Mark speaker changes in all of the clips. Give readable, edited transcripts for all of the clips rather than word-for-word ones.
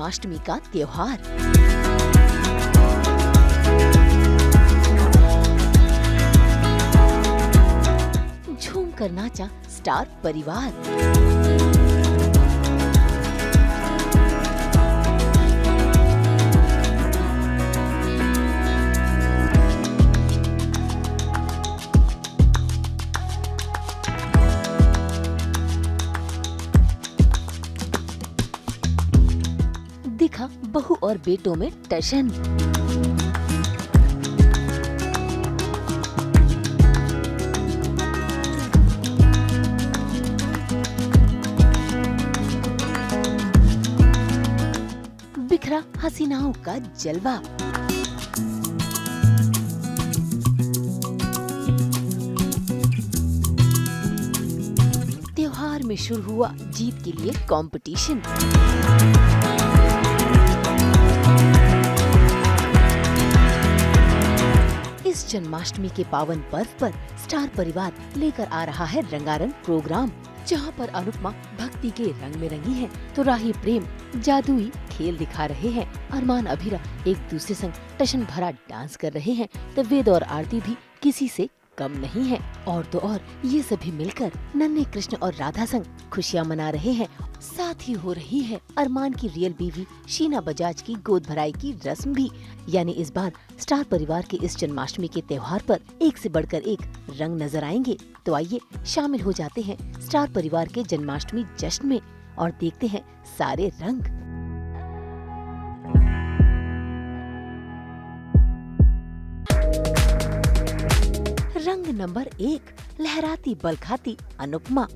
Speaker 1: जन्माष्टमी का त्योहार। झूम कर नाचा स्टार परिवार। दिखा बहू और बेटों में टशन। बिखरा हसीनाओं का जलवा। त्योहार में शुरू हुआ जीत के लिए कंपटीशन। इस जन्माष्टमी के पावन पर्व पर स्टार परिवार लेकर आ रहा है रंगारंग प्रोग्राम, जहां पर अनुपमा भक्ति के रंग में रंगी है तो राही प्रेम जादुई खेल दिखा रहे हैं। अरमान अभीरा एक दूसरे संग टशन भरा डांस कर रहे हैं तो वेद और आरती भी किसी से कम नहीं है। और तो और ये सभी मिलकर नन्हे कृष्ण और राधा संग खुशियाँ मना रहे हैं। साथ ही हो रही है अरमान की रियल बीवी शीना बजाज की गोद भराई की रस्म भी। यानी इस बार स्टार परिवार के इस जन्माष्टमी के त्योहार पर एक से बढ़कर एक रंग नजर आएंगे। तो आइए शामिल हो जाते हैं स्टार परिवार के जन्माष्टमी जश्न में और देखते हैं सारे रंग। रंग नंबर 1, लहराती बल खाती अनुपमा।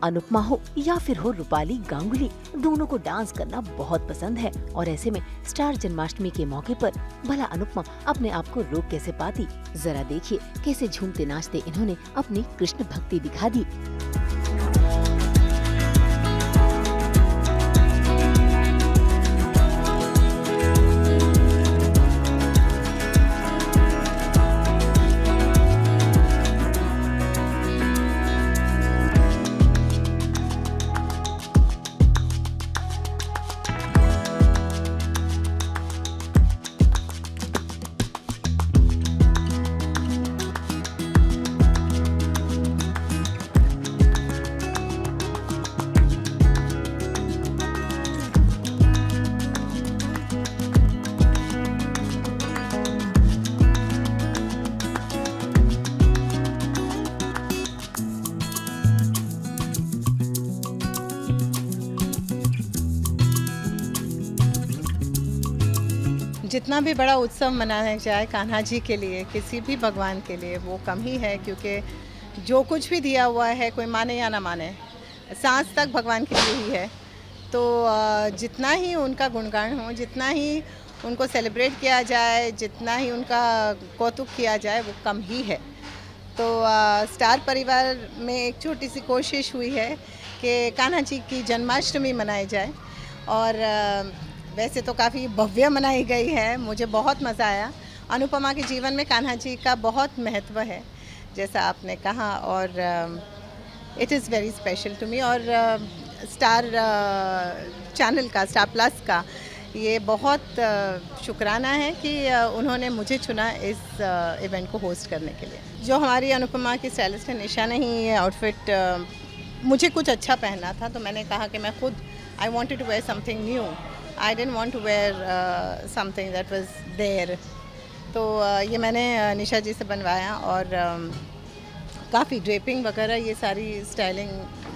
Speaker 1: अनुपमा हो या फिर हो रूपाली गांगुली, दोनों को डांस करना बहुत पसंद है। और ऐसे में स्टार जन्माष्टमी के मौके पर भला अनुपमा अपने आप को रोक कैसे पाती। जरा देखिए कैसे झूमते नाचते इन्होंने अपनी कृष्ण भक्ति दिखा दी।
Speaker 2: जितना भी बड़ा उत्सव मनाया जाए कान्हा जी के लिए, किसी भी भगवान के लिए, वो कम ही है। क्योंकि जो कुछ भी दिया हुआ है, कोई माने या ना माने, सांस तक भगवान के लिए ही है। तो जितना ही उनका गुणगान हो, जितना ही उनको सेलिब्रेट किया जाए, जितना ही उनका कौतुक किया जाए, वो कम ही है। तो स्टार परिवार में एक छोटी सी कोशिश हुई है कि कान्हा जी की जन्माष्टमी मनाई जाए। और वैसे तो काफ़ी भव्य मनाई गई है। मुझे बहुत मज़ा आया। अनुपमा के जीवन में कान्हा जी का बहुत महत्व है, जैसा आपने कहा, और it is very special to me. और स्टार चैनल का, स्टार प्लस का ये बहुत शुक्राना है कि उन्होंने मुझे चुना इस इवेंट को होस्ट करने के लिए। जो हमारी अनुपमा की स्टाइलिस्ट है निशा ने ही ये आउटफिट मुझे कुछ अच्छा पहनना था, तो मैंने कहा कि मैं खुद I wanted to wear something new. I didn't want to wear something that was there. तो ये मैंने निशा जी से बनवाया। और काफ़ी ड्रेपिंग वगैरह ये सारी स्टाइलिंग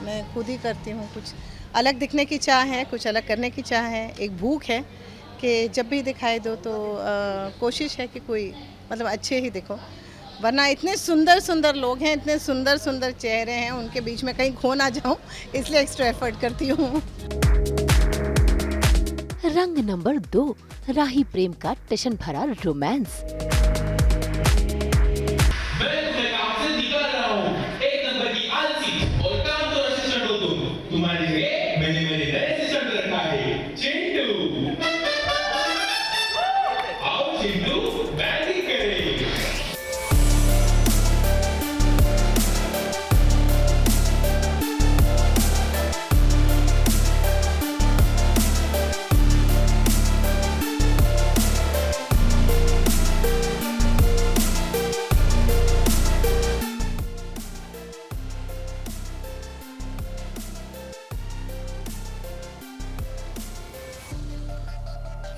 Speaker 2: मैं खुद ही करती हूँ। कुछ अलग दिखने की चाह है, कुछ अलग करने की चाह है, एक भूख है कि जब भी दिखाई दो तो कोशिश है कि कोई मतलब अच्छे ही दिखो। वरना इतने सुंदर सुंदर लोग हैं, इतने सुंदर सुंदर चेहरे हैं, उनके बीच में कहीं खो ना जाऊँ, इसलिए एक्स्ट्रा एफर्ट करती हूँ।
Speaker 1: रंग नंबर 2, राही प्रेम का टशन भरा रोमांस।
Speaker 3: मैं आपसे निकाल रहा हूँ, एक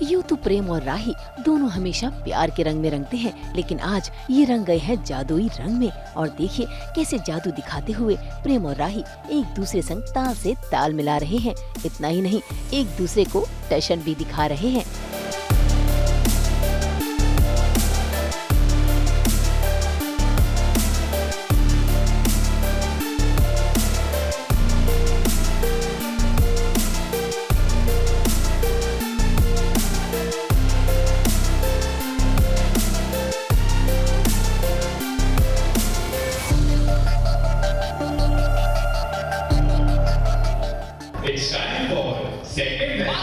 Speaker 1: यूं तो प्रेम और राही दोनों हमेशा प्यार के रंग में रंगते हैं, लेकिन आज ये रंग गए हैं जादुई रंग में। और देखिए कैसे जादू दिखाते हुए प्रेम और राही एक दूसरे संग ताल से ताल मिला रहे हैं। इतना ही नहीं, एक दूसरे को टशन भी दिखा रहे हैं।
Speaker 3: It's time for second match.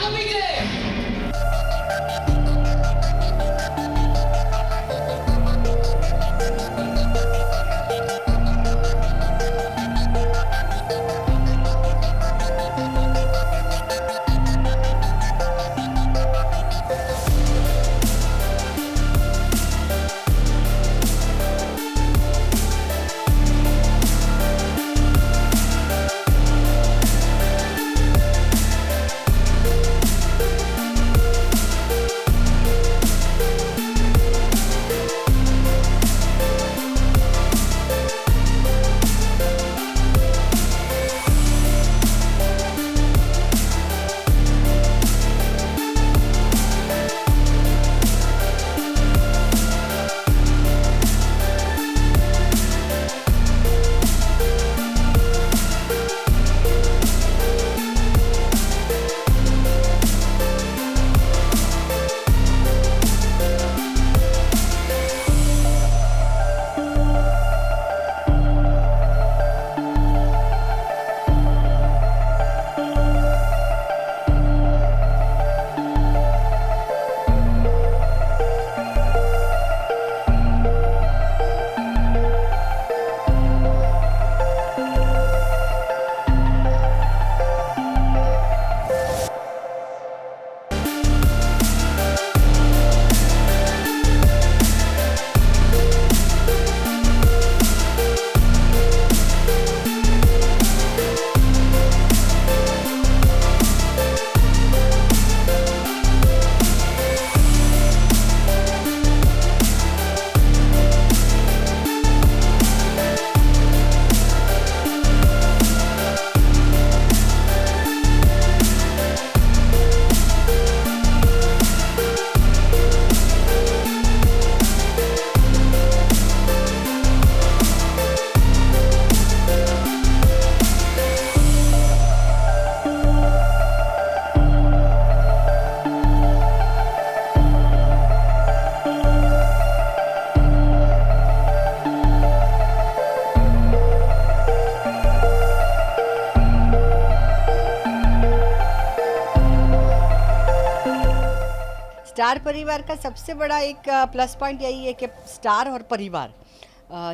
Speaker 4: Star परिवार का सबसे बड़ा एक प्लस पॉइंट यही है कि स्टार और परिवार,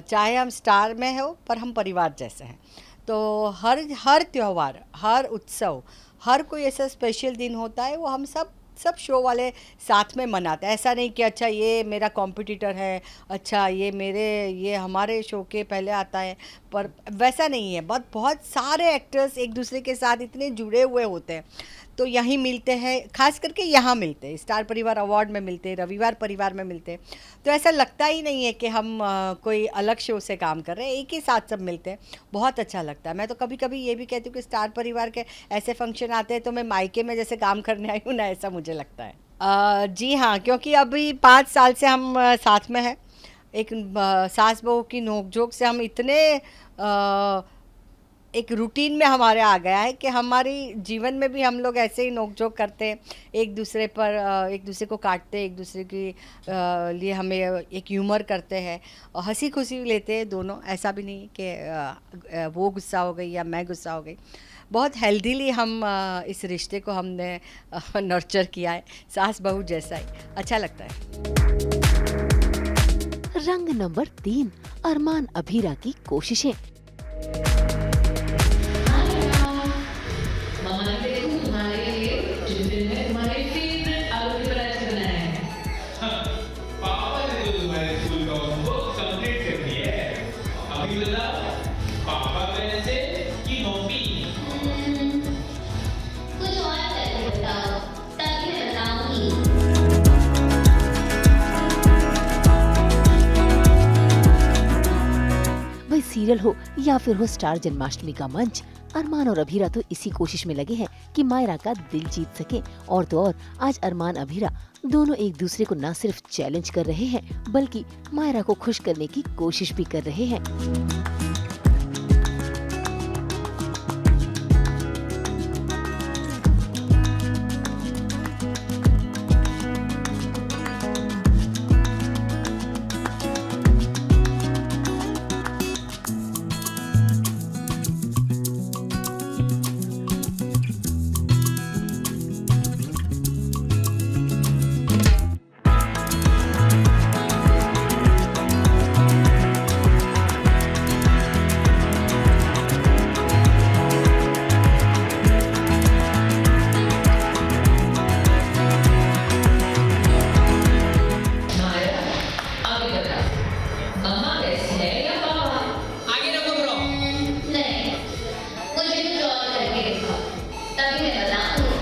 Speaker 4: चाहे हम स्टार में हो पर हम परिवार जैसे हैं। तो हर त्यौहार, हर उत्सव, हर कोई ऐसा स्पेशल दिन होता है वो हम सब शो वाले साथ में मनाते हैं। ऐसा नहीं कि अच्छा ये मेरा कॉम्पिटिटर है, अच्छा ये हमारे शो के पहले आता है, पर वैसा नहीं है। बहुत सारे एक्टर्स एक दूसरे के साथ इतने जुड़े हुए होते हैं, तो यहीं मिलते हैं, खास करके यहाँ मिलते हैं, स्टार परिवार अवार्ड में मिलते हैं, रविवार परिवार में मिलते हैं। तो ऐसा लगता ही नहीं है कि हम कोई अलग शो से काम कर रहे हैं, एक ही साथ सब मिलते हैं, बहुत अच्छा लगता है। मैं तो कभी कभी ये भी कहती हूँ कि स्टार परिवार के ऐसे फंक्शन आते हैं तो मैं मायके में जैसे काम करने आई हूँ ना, ऐसा मुझे लगता है। जी हाँ, क्योंकि अभी 5 साल से हम साथ में हैं। एक सास बहू की नोकझोंक से हम इतने एक रूटीन में हमारे आ गया है कि हमारी जीवन में भी हम लोग ऐसे ही नोकझोंक करते हैं, एक दूसरे को काटते, एक दूसरे के लिए हमें एक ह्यूमर करते हैं और हंसी खुशी लेते हैं दोनों। ऐसा भी नहीं कि वो गुस्सा हो गई या मैं गुस्सा हो गई। बहुत हेल्दीली हम इस रिश्ते को हमने नर्चर किया है, सास बहू जैसा ही अच्छा लगता है।
Speaker 1: रंग नंबर 3, अरमान अभीरा की कोशिशें।
Speaker 5: कुछ और करके बताओ तभी मैं बताऊंगी।
Speaker 1: सीरियल हो या फिर हो स्टार जन्माष्टमी का मंच, अरमान और अभीरा तो इसी कोशिश में लगे हैं कि मायरा का दिल जीत सके। और तो और आज अरमान अभीरा दोनों एक दूसरे को न सिर्फ चैलेंज कर रहे हैं बल्कि मायरा को खुश करने की कोशिश भी कर रहे हैं।
Speaker 3: आगे रखो ब्रो।
Speaker 5: नहीं, मुझे कुछ और करके दिखाओ, तभी मैं बताऊंगी।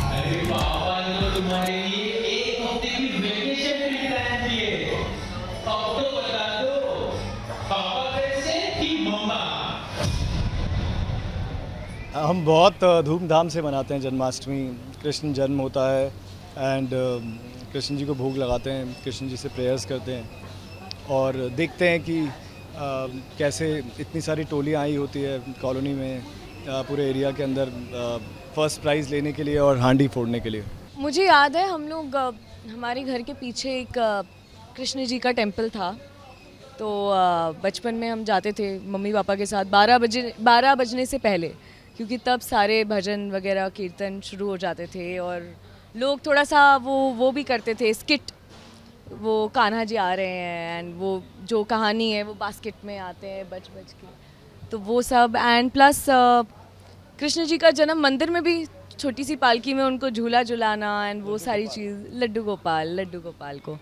Speaker 3: अरे पापा ने तो तुम्हारे लिए एक हफ्ते की वेकेशन भी प्लान की है। अब तो बता दो, पापा कैसे कि मम्मा?
Speaker 6: हम बहुत धूमधाम से मनाते हैं जन्माष्टमी। कृष्ण जन्म होता है एंड कृष्ण जी को भोग लगाते हैं, कृष्ण जी से प्रेयर्स करते हैं और देखते हैं कि कैसे इतनी सारी टोलियाँ आई होती है कॉलोनी में, पूरे एरिया के अंदर फर्स्ट प्राइज़ लेने के लिए और हांडी फोड़ने के लिए।
Speaker 7: मुझे याद है हम लोग हमारे घर के पीछे एक कृष्ण जी का टेम्पल था, तो बचपन में हम जाते थे मम्मी पापा के साथ 12 बजने से पहले, क्योंकि तब सारे भजन वगैरह कीर्तन शुरू हो जाते थे और लोग थोड़ा सा वो भी करते थे स्किट, वो कान्हा जी आ रहे हैं एंड वो जो कहानी है वो बास्केट में आते हैं बच के, तो वो सब एंड प्लस कृष्ण जी का जन्म मंदिर में भी छोटी सी पालकी में उनको झूला झुलाना एंड वो सारी चीज़ लड्डू गोपाल को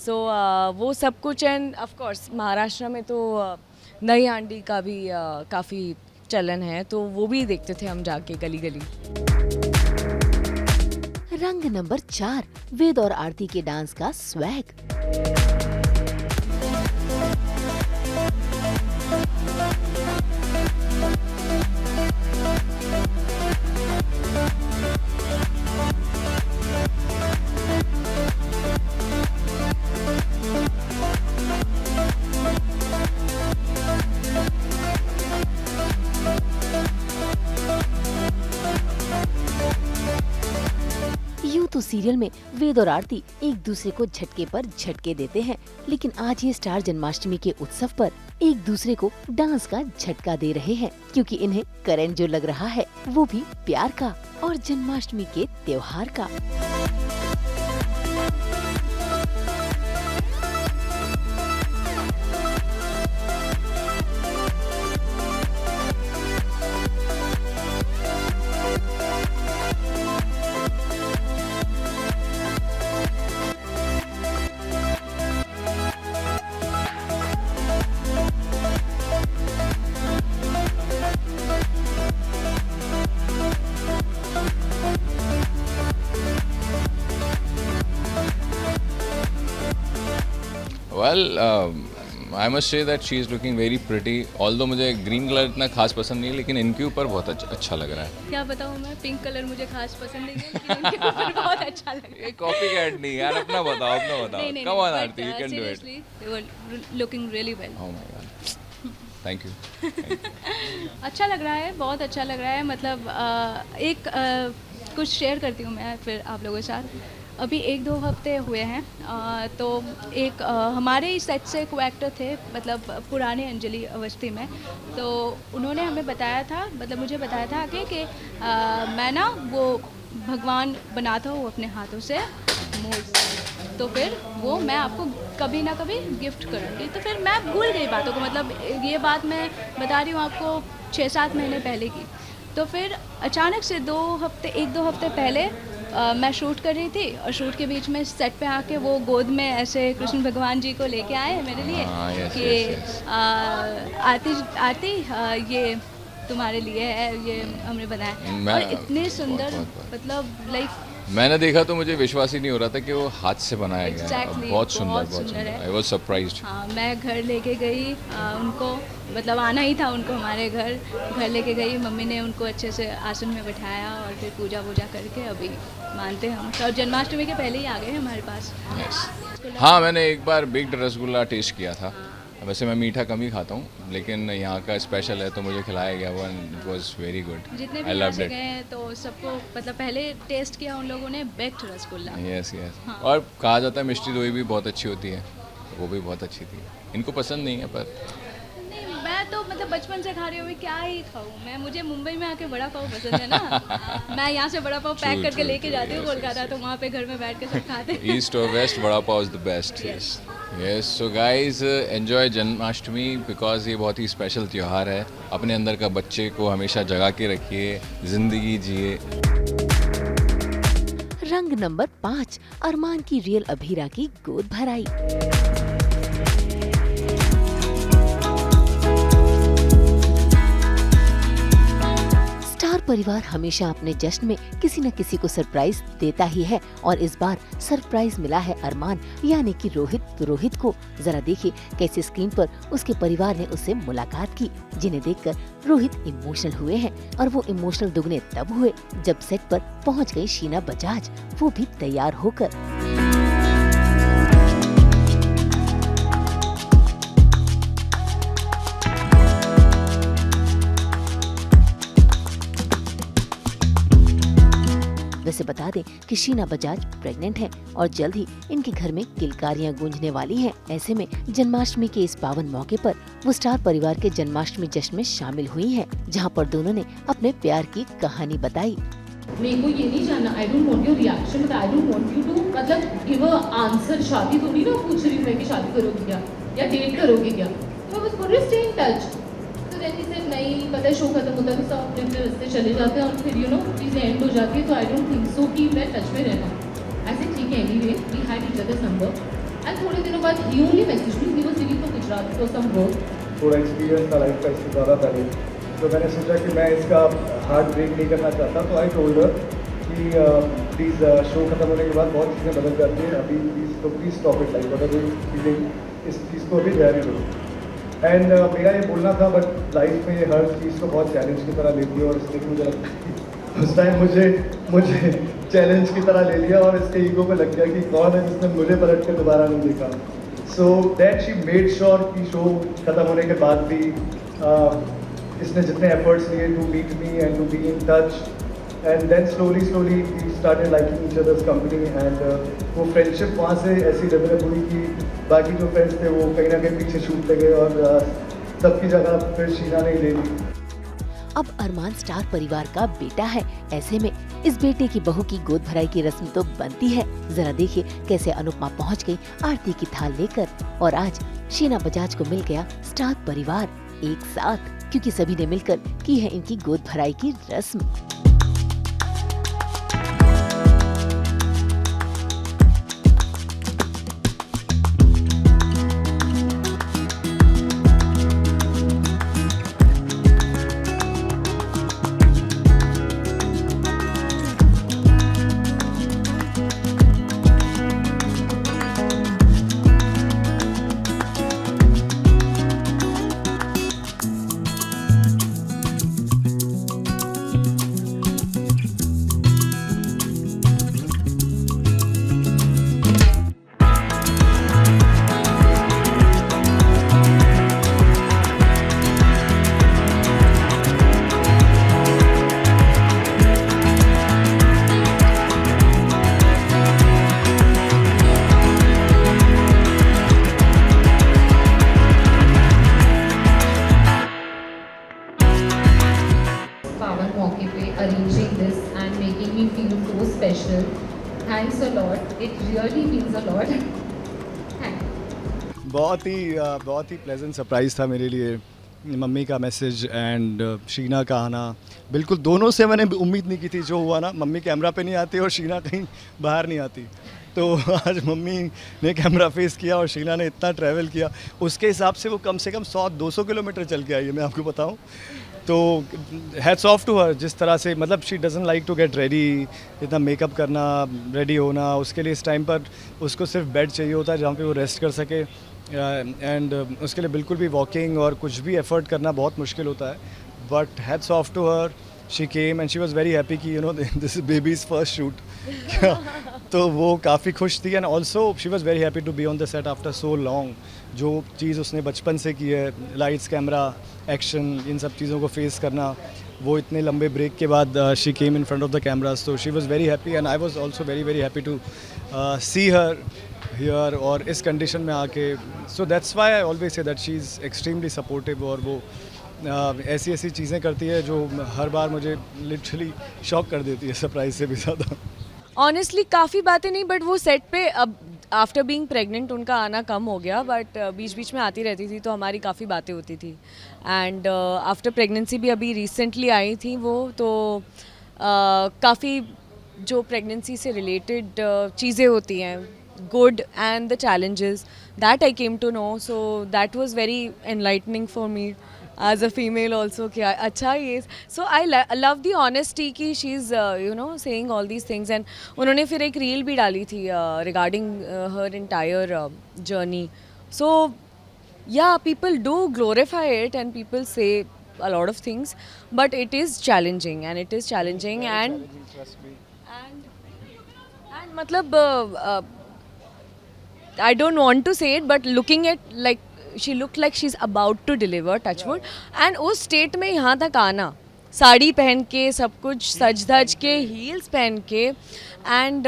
Speaker 7: सो वो सब कुछ एंड ऑफ कोर्स महाराष्ट्र में तो नई हांडी का भी काफ़ी चलन है, तो वो भी देखते थे हम जाके गली गली।
Speaker 1: रंग नंबर 4, वेद और आरती के डांस का स्वैग। तो सीरियल में वेद और आरती एक दूसरे को झटके पर झटके देते हैं, लेकिन आज ये स्टार जन्माष्टमी के उत्सव पर एक दूसरे को डांस का झटका दे रहे हैं, क्योंकि इन्हें करंट जो लग रहा है वो भी प्यार का और जन्माष्टमी के त्योहार का।
Speaker 8: Well, I must say that she is looking very pretty, although मुझे ग्रीन कलर इतना खास पसंद नहीं है, लेकिन इनके ऊपर बहुत अच्छा लग रहा है।
Speaker 9: क्या बताऊँ मैं, पिंक कलर मुझे खास पसंद नहीं है लेकिन उनके ऊपर बहुत अच्छा लग रहा है।
Speaker 8: ये कॉपी कैट नहीं यार, अपना बताओ
Speaker 9: नहीं,
Speaker 8: come on Aarti, you can do it.
Speaker 9: Seriously they were looking really well.
Speaker 8: Oh my God, thank you.
Speaker 9: अच्छा लग रहा है, बहुत अच्छा लग रहा है। मतलब कुछ शेयर करती हूँ मैं फिर आप लोगों के साथ। अभी 1-2 हफ्ते हुए हैं, तो एक हमारे ही सेट से को एक्टर थे, मतलब पुराने अंजलि अवस्थी में, तो उन्होंने हमें बताया था, मतलब मुझे बताया था कि मैं ना वो भगवान बनाता हूँ अपने हाथों से मोल्ड से, तो फिर वो मैं आपको कभी ना कभी गिफ्ट करूँगी। तो फिर मैं भूल गई बातों को, मतलब ये बात मैं बता रही हूँ आपको 6-7 महीने पहले की। तो फिर अचानक से 1-2 हफ्ते पहले मैं शूट कर रही थी, और शूट के बीच में सेट पे आके वो गोद में ऐसे कृष्ण भगवान जी को लेके आए मेरे लिए कि आरती ये तुम्हारे लिए है, ये हमने बनाया। और इतने सुंदर, मतलब लाइक
Speaker 8: मैंने देखा तो मुझे विश्वास ही नहीं हो रहा था कि वो हाथ से बनाया गया है।
Speaker 9: Exactly,
Speaker 8: बहुत सुंदर
Speaker 9: है।
Speaker 8: I was surprised.
Speaker 9: हाँ, मैं घर लेके गई उनको, मतलब आना ही था उनको हमारे घर लेके गई। मम्मी ने उनको अच्छे से आसन में बैठाया और फिर पूजा करके अभी मानते हैं हम। और जन्माष्टमी के पहले ही आ गए हमारे पास।
Speaker 8: हाँ, मैंने एक बार बेक्ड रसगुल्ला टेस्ट किया था। वैसे मैं मीठा कम ही खाता हूँ, लेकिन यहाँ का स्पेशल है तो मुझे खिलाया गया वो, and it was very good.
Speaker 9: जितने भी यहाँ से गए तो सबको, मतलब पहले टेस्ट किया उन लोगों ने बेक्ड रसगुल्ला।
Speaker 8: यस। और कहा जाता है मिष्टी दोई भी बहुत अच्छी होती है, वो भी बहुत अच्छी थी। इनको पसंद नहीं है, पर
Speaker 9: नहीं, मैं तो मतलब बचपन से खा रही हूँ, क्या ही खाऊँ मैं। मुझे मुंबई में आके बड़ा पाव पसंद है ना। मैं यहाँ से बड़ा पाव पैक करके लेके जाती हूँ कोलकाता, तो वहाँ पे घर में बैठ के सब खाते हैं।
Speaker 8: ईस्ट और west vada pav is the best. Yes, so guys enjoy Janmashtami, because ये बहुत ही स्पेशल त्यौहार है। अपने अंदर का बच्चे को हमेशा जगा के रखिए, जिंदगी जिए।
Speaker 1: रंग नंबर 5, अरमान की रियल अभीरा की गोद भराई। स्टार परिवार हमेशा अपने जश्न में किसी न किसी को सरप्राइज देता ही है, और इस बार सरप्राइज मिला है अरमान यानी कि रोहित को। जरा देखिए कैसे स्क्रीन पर उसके परिवार ने उससे मुलाकात की, जिन्हें देखकर रोहित इमोशनल हुए हैं। और वो इमोशनल दुगने तब हुए जब सेट पर पहुंच गई शीना बजाज, वो भी तैयार होकर। वैसे बता दें कि शीना बजाज प्रेग्नेंट हैं और जल्द ही इनके घर में किलकारियां गूंजने वाली हैं। ऐसे में जन्माष्टमी के इस पावन मौके पर वो स्टार परिवार के जन्माष्टमी जश्न में शामिल हुई हैं, जहां पर दोनों ने अपने प्यार की कहानी बताई।
Speaker 10: मेरे को ये नहीं जानना, I don't want your reaction, but I don't want you to मतलब गिव अ आंसर। शादी थोड़ी ना पूछ रही मैं कि शादी करोगे क्या या डेट करोगे क्या। तो बस बोल रही स्टे इन टच। तो जैसे से नहीं पता है, शो खत्म होता है तो सब अपने अपने रास्ते चले जाते हैं और फिर यू नो चीज़ें एंड हो जाती है। तो आई डोंट थिंक सो कि मैं टच में रहना। ऐसे ठीक है, anyway we had each others number and थोड़े दिनों बाद ही only message me, he was living for Gujarat for some work.
Speaker 6: थोड़ा एक्सपीरियंस था लाइफ का इससे ज़्यादा पहले, तो मैंने सोचा कि मैं इसका हार्ट ब्रेक नहीं करना चाहता। तो आई टोल्ड हर कि प्लीज़ शो खत्म होने के बाद बहुत चीज़ें बदल जाती हैं, अभी please stop it, like what are you feeling, इस चीज़ को अभी जारी करो। एंड मेरा ये बोलना था, बट लाइफ में हर चीज़ को बहुत चैलेंज की तरह लेती है, और इसलिए मुझे लगता है उस टाइम मुझे चैलेंज की तरह ले लिया और इसके ईगो पे लग गया कि कौन है जिसने मुझे पलट के दोबारा नहीं देखा। So that she made sure कि शो खत्म होने के बाद भी इसने जितने एफर्ट्स लिए to meet me and to be in touch, and then slowly we started liking each others company, एंड वो फ्रेंडशिप वहाँ से ऐसी डेवलप हुई कि बाकी जो फ्रेंड्स थे वो कहीं ना कहीं पीछे छूटते गए और सबकी जगह फिर शीना ने ले ली।
Speaker 1: अब अरमान स्टार परिवार का बेटा है, ऐसे में इस बेटे की बहू की गोद भराई की रस्म तो बनती है। जरा देखिए कैसे अनुपमा पहुंच गई आरती की थाल लेकर, और आज शीना बजाज को मिल गया स्टार परिवार एक साथ, क्योंकि सभी ने मिलकर की है इनकी गोद भराई की रस्म।
Speaker 10: मौके पे arranging this and making me feel so special. Thanks a lot. It really means a lot. Thanks.
Speaker 6: बहुत ही प्लेजेंट सरप्राइज़ था मेरे लिए मम्मी का मैसेज एंड शीना का आना. बिल्कुल दोनों से मैंने उम्मीद नहीं की थी. जो हुआ ना, मम्मी कैमरा पे नहीं आती और शीना कहीं बाहर नहीं आती. तो आज मम्मी ने कैमरा फेस किया और शीना ने इतना ट्रैवल किया. उसके हिसाब से वो कम से कम 100-200 किलोमीटर चल के आई है, मैं आपको बताऊं. तो हैट्स ऑफ टू हर. जिस तरह से मतलब she doesn't like to get ready, इतना मेकअप करना, रेडी होना, उसके लिए इस टाइम पर उसको सिर्फ बेड चाहिए होता है जहाँ पे वो रेस्ट कर सके. एंड उसके लिए बिल्कुल भी वॉकिंग और कुछ भी एफर्ट करना बहुत मुश्किल होता है. But hats off to her. She came and she was very happy कि this is baby's first shoot. तो वो काफ़ी खुश थी. And also she was very happy to be on the set after so long. जो चीज़ उसने बचपन से की है, लाइट्स, कैमरा, एक्शन, इन सब चीज़ों को फेस करना, वो इतने लंबे ब्रेक के बाद she came in front of the cameras. तो she was very happy and I was also very very happy to see her here और इस कंडीशन में आके. So that's why I always say that she is extremely supportive. और वो ऐसी ऐसी चीज़ें करती है जो हर बार मुझे लिटरली शॉक कर देती है, सरप्राइज से भी ज़्यादा.
Speaker 7: ऑनेस्टली काफ़ी बातें नहीं, बट वो सेट पे अब आफ्टर बीइंग प्रेग्नेंट उनका आना कम हो गया, बट बीच बीच में आती रहती थी तो हमारी काफ़ी बातें होती थी. एंड आफ्टर प्रेगनेंसी भी अभी रिसेंटली आई थी वो, तो काफ़ी जो प्रेगनेंसी से रिलेटेड चीज़ें होती हैं, good and the challenges, that I came to know. So that was very enlightening for me as a female also. क्या अच्छा ये. So I love the honesty कि she is saying all these things. And उन्होंने फिर एक reel भी डाली थी regarding her entire journey. So yeah people do glorify it and people से a lot of things, but it is challenging and मतलब I don't want to say it, but looking at like she looked like she's about to deliver, touch wood. and उस state में यहाँ तक आना, साड़ी पहन के, सब कुछ सज धज के, हील्स पहन के, एंड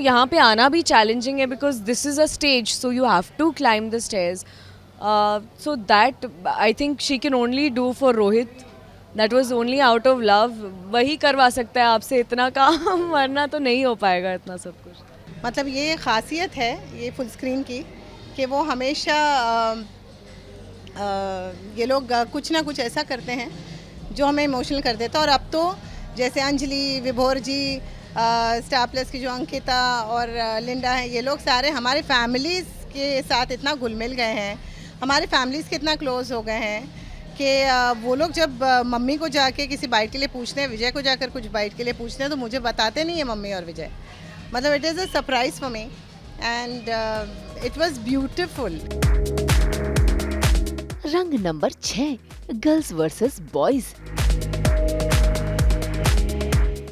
Speaker 7: यहाँ पे आना भी चैलेंजिंग है because this is a stage, so you have to climb the stairs. So that I think she can only do for Rohit. That was only out of love. वही करवा सकता है आपसे इतना काम, वरना तो नहीं हो पाएगा इतना सब कुछ.
Speaker 2: मतलब ये ख़ासियत है ये फुल स्क्रीन की कि वो हमेशा ये लोग कुछ ना कुछ ऐसा करते हैं जो हमें इमोशनल कर देता है. और अब तो जैसे अंजलि, विभोर जी, स्टार प्लस की जो अंकिता और लिंडा हैं, ये लोग सारे हमारे फैमिलीज़ के साथ इतना घुल मिल गए हैं, हमारे फैमिलीज़ के इतना क्लोज़ हो गए हैं कि वो लोग जब मम्मी को जाके किसी बाइट के लिए पूछते हैं, विजय को जाकर कुछ बाइट के लिए पूछते हैं, तो मुझे बताते नहीं है मम्मी और विजय. मतलब it is a surprise for me and it was beautiful.
Speaker 1: रंग नंबर 6, गर्ल्स वर्सेस बॉयज.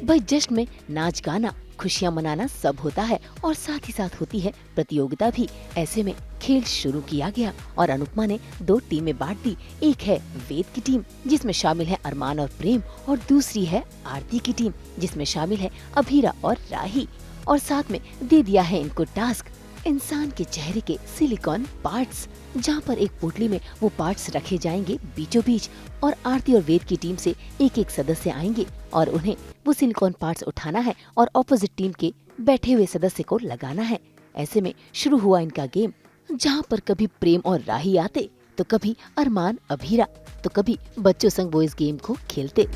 Speaker 1: भाई जश्न में नाच गाना, खुशियां मनाना सब होता है और साथ ही साथ होती है प्रतियोगिता भी. ऐसे में खेल शुरू किया गया और अनुपमा ने 2 टीमें बांट दी. एक है वेद की टीम जिसमें शामिल है अरमान और प्रेम, और दूसरी है आरती की टीम जिसमें शामिल है अभीरा और राही. और साथ में दे दिया है इनको टास्क, इंसान के चेहरे के सिलिकॉन पार्ट्स, जहाँ पर एक पोटली में वो पार्ट्स रखे जाएंगे बीचों बीच, और आरती और वेद की टीम से एक एक सदस्य आएंगे और उन्हें वो सिलिकॉन पार्ट्स उठाना है और ऑपोजिट टीम के बैठे हुए सदस्य को लगाना है. ऐसे में शुरू हुआ इनका गेम, जहाँ पर कभी प्रेम और राही आते तो कभी अरमान, अभीरा, तो कभी बच्चों संग वो इस गेम को खेलते.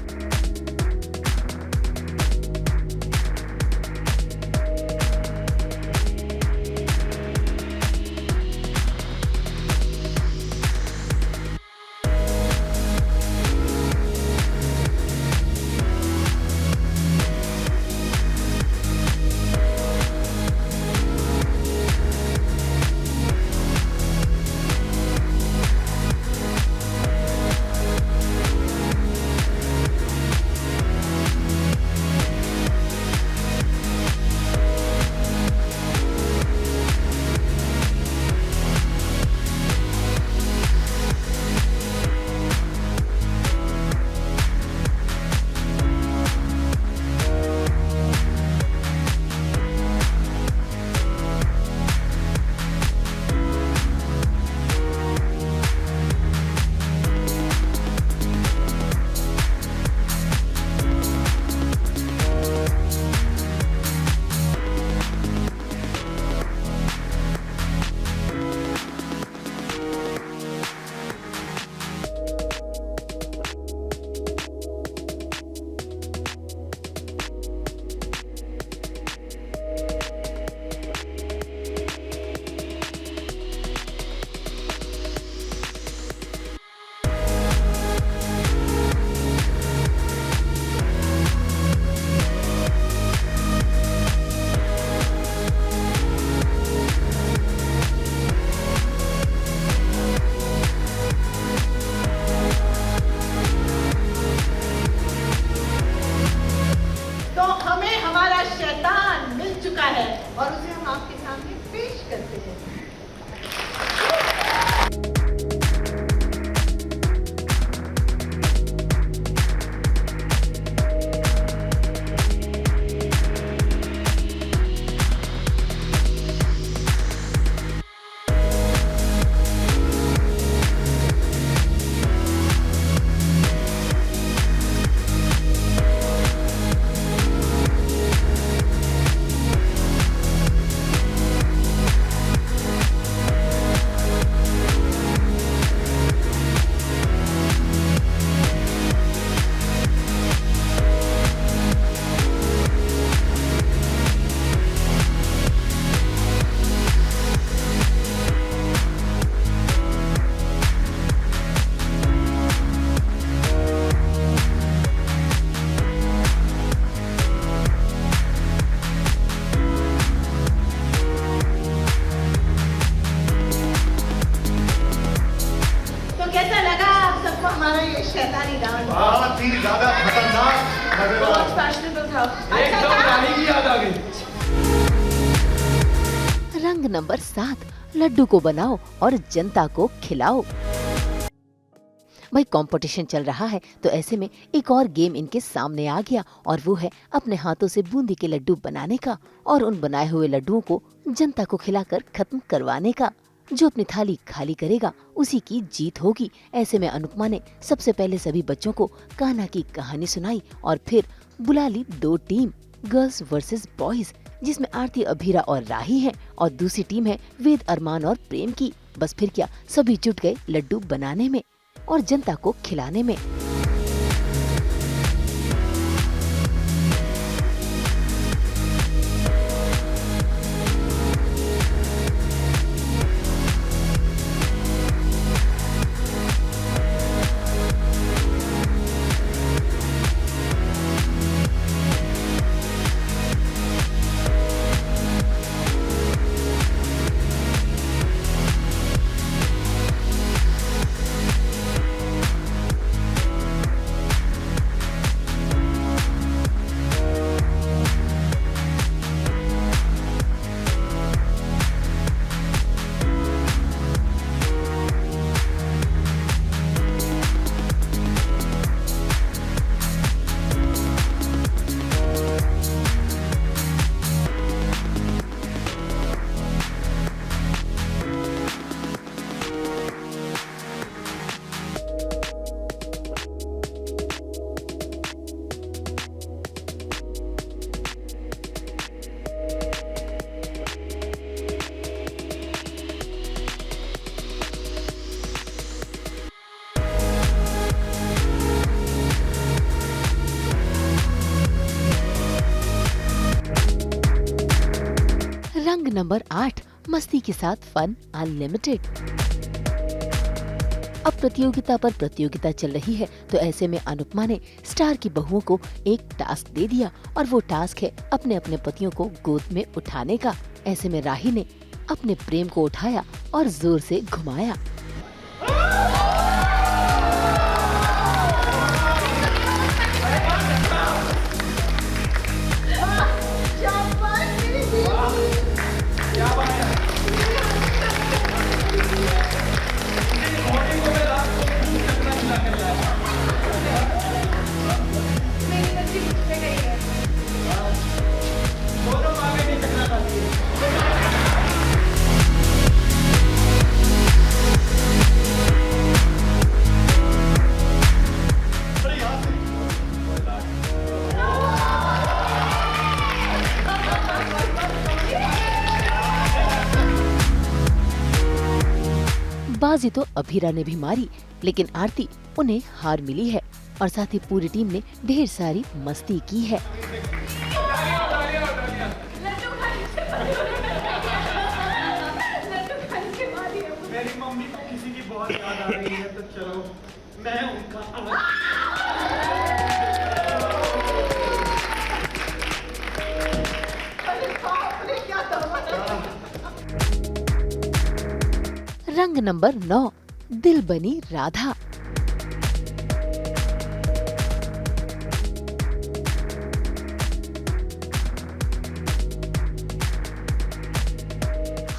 Speaker 2: हमारा शैतान मिल चुका है और उसे हम आपके सामने पेश करते हैं। कैसा लगा आप सबको हमारा ये शैतानी डांस?
Speaker 11: बहुत ही ज्यादा खतरनाक,
Speaker 2: बहुत फैशनेबल था।
Speaker 3: एकदम रानी की याद आ गई।
Speaker 1: रंग नंबर 7, लड्डू को बनाओ और जनता को खिलाओ। भाई कंपटीशन चल रहा है तो ऐसे में एक और गेम इनके सामने आ गया और वो है अपने हाथों से बूंदी के लड्डू बनाने का और उन बनाए हुए लड्डुओं को जनता को खिलाकर खत्म करवाने का। जो अपनी थाली खाली करेगा उसी की जीत होगी। ऐसे में अनुपमा ने सबसे पहले सभी बच्चों को कान्हा की कहानी सुनाई और फिर बुला ली 2 टीम, गर्ल्स वर्सेस बॉयज, जिसमें आरती, अभीरा और राही हैं और दूसरी टीम है वेद, अरमान और प्रेम की। बस फिर क्या, सभी जुट गए लड्डू बनाने में और जनता को खिलाने में। रंग नंबर 8, मस्ती के साथ फन अनलिमिटेड। अब प्रतियोगिता पर प्रतियोगिता चल रही है तो ऐसे में अनुपमा ने स्टार की बहुओं को एक टास्क दे दिया और वो टास्क है अपने अपने पतियों को गोद में उठाने का। ऐसे में राही ने अपने प्रेम को उठाया और जोर से घुमाया। बाजी तो अभीरा ने भी मारी, लेकिन आरती उन्हें हार मिली है और साथ ही पूरी टीम ने ढेर सारी मस्ती की है।
Speaker 11: मेरी मम्मी को किसी की बहुत याद आ रही है तो चलो मैं उनका
Speaker 1: रंग नंबर 9, दिल बनी राधा।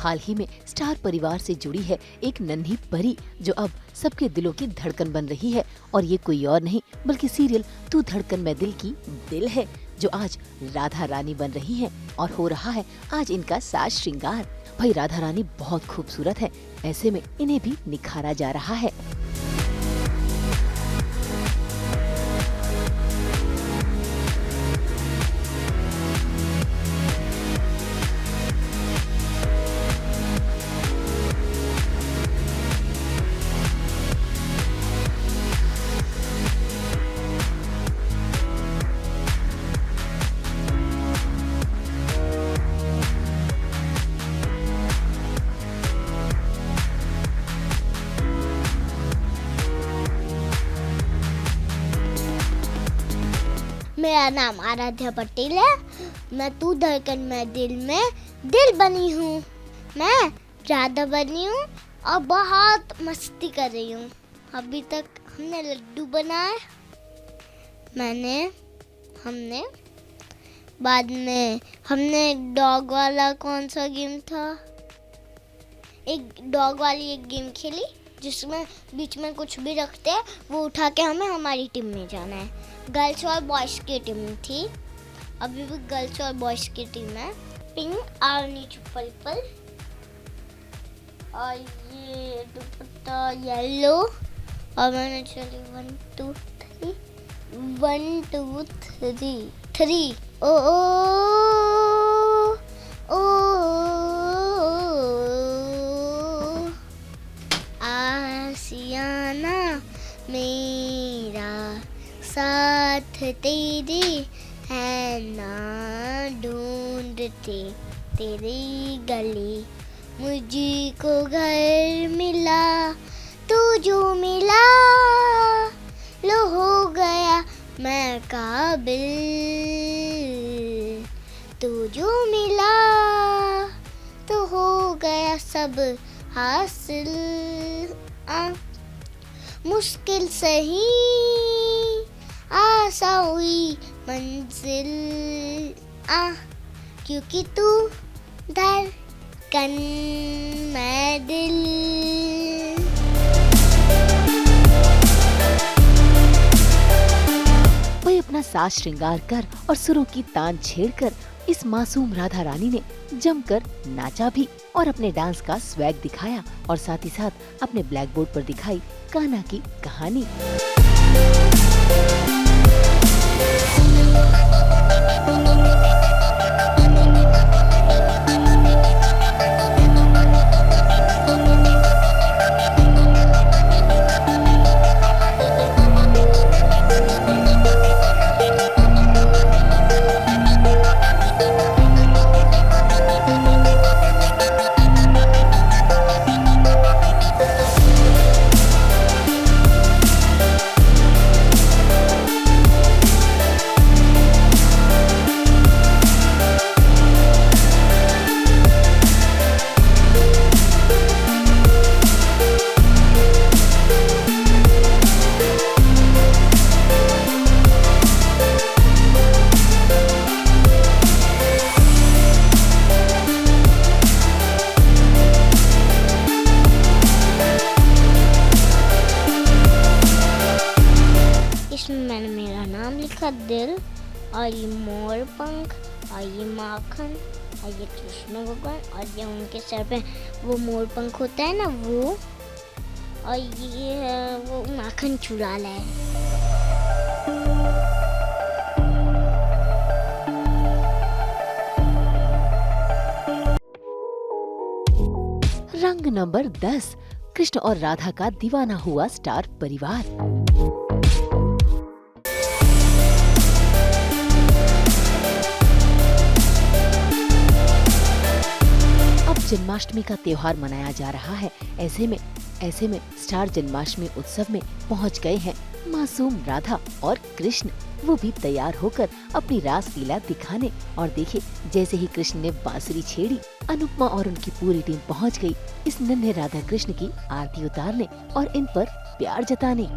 Speaker 1: हाल ही में स्टार परिवार से जुड़ी है एक नन्ही परी जो अब सबके दिलों की धड़कन बन रही है। और ये कोई और नहीं बल्कि सीरियल तू धड़कन में दिल की दिल है, जो आज राधा रानी बन रही हैं और हो रहा है आज इनका साज श्रृंगार। भाई राधा रानी बहुत खूबसूरत है, ऐसे में इन्हें भी निखारा जा रहा है।
Speaker 12: मेरा नाम आराध्या पटेल है। मैं तू धड़कन में दिल बनी हूँ। मैं राधा बनी हूँ और बहुत मस्ती कर रही हूँ। अभी तक हमने लड्डू बनाए, बाद में हमने डॉग वाला कौन सा गेम था, एक डॉग वाली एक गेम खेली जिसमें बीच में कुछ भी रखते हैं वो उठा के हमें हमारी टीम में जाना है। गर्ल्स और बॉयज़ की टीम थी, अभी भी गर्ल्स और बॉयज़ की टीम है। पिंक और नीचे पर्पल और ये दुपट्टा येलो और मैंने चली 1 2 3 ओ आशियाना मेरा साथ तेरे है ना ढूंढते तेरी गली, मुझको घर मिला तू जो मिला लो हो गया मैं काबिल, तू जो मिला तो हो गया सब हासिल। मुश्किल सही आशा हुई मंजिल, क्योंकि तू धड़कन में दिल।
Speaker 1: वही अपना साज श्रृंगार कर और सुरों की तान छेड़कर इस मासूम राधा रानी ने जमकर नाचा भी और अपने डांस का स्वैग दिखाया और साथ ही साथ अपने ब्लैक बोर्ड पर दिखाई कान्हा की कहानी।
Speaker 12: मैंने मेरा नाम लिखा दिल और ये मोर पंख और ये माखन और ये कृष्ण भगवान और ये उनके सर पे वो मोर पंख होता है ना वो, और ये है वो माखन चुरा लाए।
Speaker 1: रंग नंबर 10, कृष्ण और राधा का दीवाना हुआ स्टार परिवार। जन्माष्टमी का त्योहार मनाया जा रहा है। ऐसे में स्टार जन्माष्टमी उत्सव में पहुंच गए हैं मासूम राधा और कृष्ण। वो भी तैयार होकर अपनी रास लीला दिखाने। और देखिए जैसे ही कृष्ण ने बांसुरी छेड़ी, अनुपमा और उनकी पूरी टीम पहुंच गई इस नन्हे राधा कृष्ण की आरती उतारने और इन पर प्यार जताने।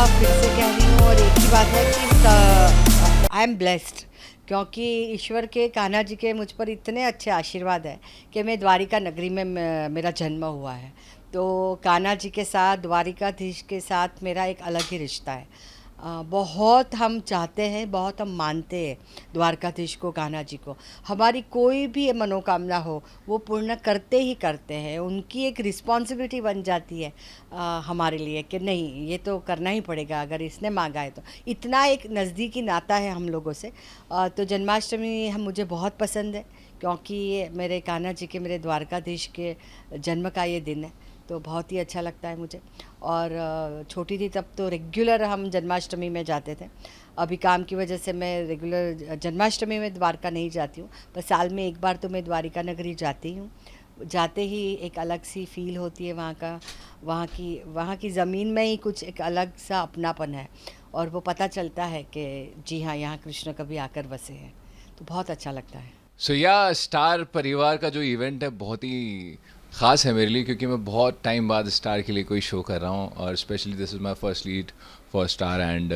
Speaker 4: फिर से कह रही हूँ, और एक ही बात है कि आई एम ब्लेस्ड, क्योंकि ईश्वर के, कान्हा जी के मुझ पर इतने अच्छे आशीर्वाद है कि मैं द्वारिका नगरी में मेरा जन्म हुआ है। तो कान्हा जी के साथ, द्वारिकाधीश के साथ मेरा एक अलग ही रिश्ता है। बहुत हम चाहते हैं, बहुत हम मानते हैं द्वारकाधीश को, कान्हा जी को। हमारी कोई भी मनोकामना हो वो पूर्ण करते ही करते हैं। उनकी एक रिस्पॉन्सिबिलिटी बन जाती है हमारे लिए कि नहीं, ये तो करना ही पड़ेगा, अगर इसने मांगा है तो। इतना एक नज़दीकी नाता है हम लोगों से। तो जन्माष्टमी मुझे बहुत पसंद है, क्योंकि मेरे कान्हा जी के, मेरे द्वारकाधीश के जन्म का ये दिन है, तो बहुत ही अच्छा लगता है मुझे। और छोटी थी तब तो रेगुलर हम जन्माष्टमी में जाते थे। अभी काम की वजह से मैं रेगुलर जन्माष्टमी में द्वारका नहीं जाती हूँ, पर साल में एक बार तो मैं द्वारिका नगरी जाती हूँ। जाते ही एक अलग सी फील होती है वहाँ की ज़मीन में ही कुछ एक अलग सा अपनापन है, और वो पता चलता है कि जी हाँ, यहाँ कृष्ण कभी आकर बसे हैं, तो बहुत अच्छा लगता है।
Speaker 8: स्टार परिवार का जो इवेंट है बहुत ही ख़ास है मेरे लिए, क्योंकि मैं बहुत टाइम बाद स्टार के लिए कोई शो कर रहा हूँ, और specially this is my first lead for star, and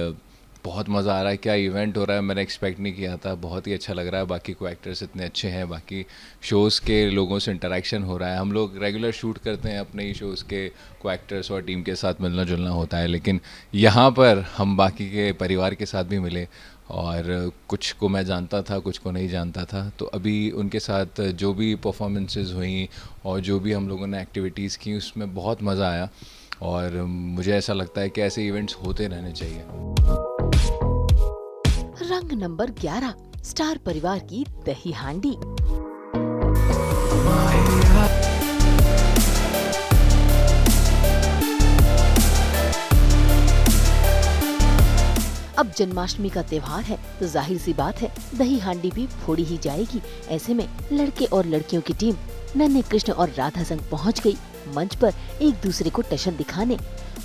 Speaker 8: बहुत मज़ा आ रहा है। क्या इवेंट हो रहा है, मैंने एक्सपेक्ट नहीं किया था, बहुत ही अच्छा लग रहा है। बाकी को एक्टर्स इतने अच्छे हैं, बाकी शोज़ के लोगों से इंटरेक्शन हो रहा है। हम लोग रेगुलर शूट करते हैं अपने ही शोज़ के, को एक्टर्स और टीम के साथ मिलना जुलना होता है, लेकिन यहाँ पर हम बाकी के परिवार के साथ भी मिले, और कुछ को मैं जानता था, कुछ को नहीं जानता था। तो अभी उनके साथ जो भी परफॉर्मेंसेस हुई और जो भी हम लोगों ने एक्टिविटीज़ की, उसमें बहुत मज़ा आया, और मुझे ऐसा लगता है कि ऐसे इवेंट्स होते रहने चाहिए।
Speaker 1: रंग नंबर 11, स्टार परिवार की दही हांडी। अब जन्माष्टमी का त्योहार है, तो जाहिर सी बात है दही हांडी भी फोड़ी ही जाएगी। ऐसे में लड़के और लड़कियों की टीम नन्हे कृष्ण और राधा संग पहुंच गई मंच पर एक दूसरे को टशन दिखाने,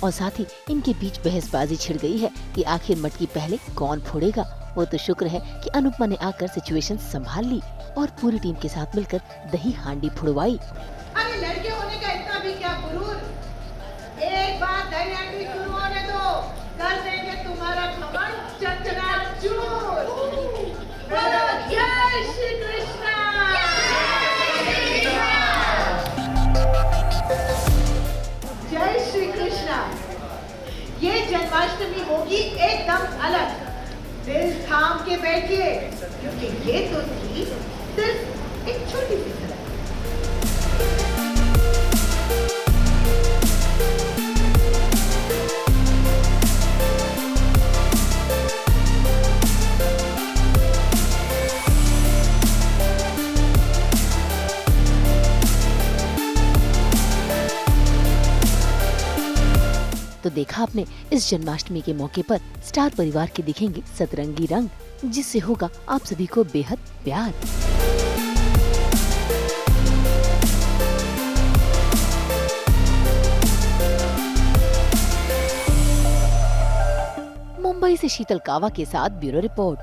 Speaker 1: और साथ ही इनके बीच बहसबाजी छिड़ गई है कि आखिर मटकी पहले कौन फोड़ेगा। वो तो शुक्र है कि अनुपमा ने आकर सिचुएशन संभाल ली और पूरी टीम के साथ मिलकर दही हांडी फुड़वाई।
Speaker 2: अरे लड़के होने का इतना भी क्या गुरूर, एक बार दही हांडी शुरू होने दो, कर देंगे तुम्हारा घमंड चकनाचूर। बोलो जय श्री कृष्ण। जय श्री कृष्ण। ये जन्माष्टमी होगी एकदम अलग। दिल थाम के बैठिए, क्योंकि ये तो थी सिर्फ एक छोटी सी झलक।
Speaker 1: तो देखा आपने, इस जन्माष्टमी के मौके पर स्टार परिवार के दिखेंगे सतरंगी रंग, जिससे होगा आप सभी को बेहद प्यार। मुंबई से शीतल कावा के साथ ब्यूरो रिपोर्ट।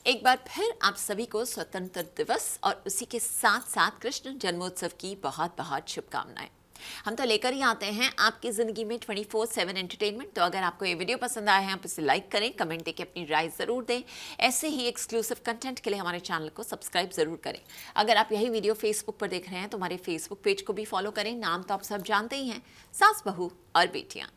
Speaker 13: एक बार फिर आप सभी को स्वतंत्रता दिवस और उसी के साथ साथ कृष्ण जन्मोत्सव की बहुत बहुत शुभकामनाएं। हम तो लेकर ही आते हैं आपकी ज़िंदगी में 24/7 एंटरटेनमेंट। तो अगर आपको ये वीडियो पसंद आया है, आप इसे लाइक करें, कमेंट देके अपनी राय ज़रूर दें। ऐसे ही एक्सक्लूसिव कंटेंट के लिए हमारे चैनल को सब्सक्राइब ज़रूर करें। अगर आप यही वीडियो फेसबुक पर देख रहे हैं तो हमारे फेसबुक पेज को भी फॉलो करें। नाम तो आप सब जानते ही हैं, सास बहू और बेटियाँ।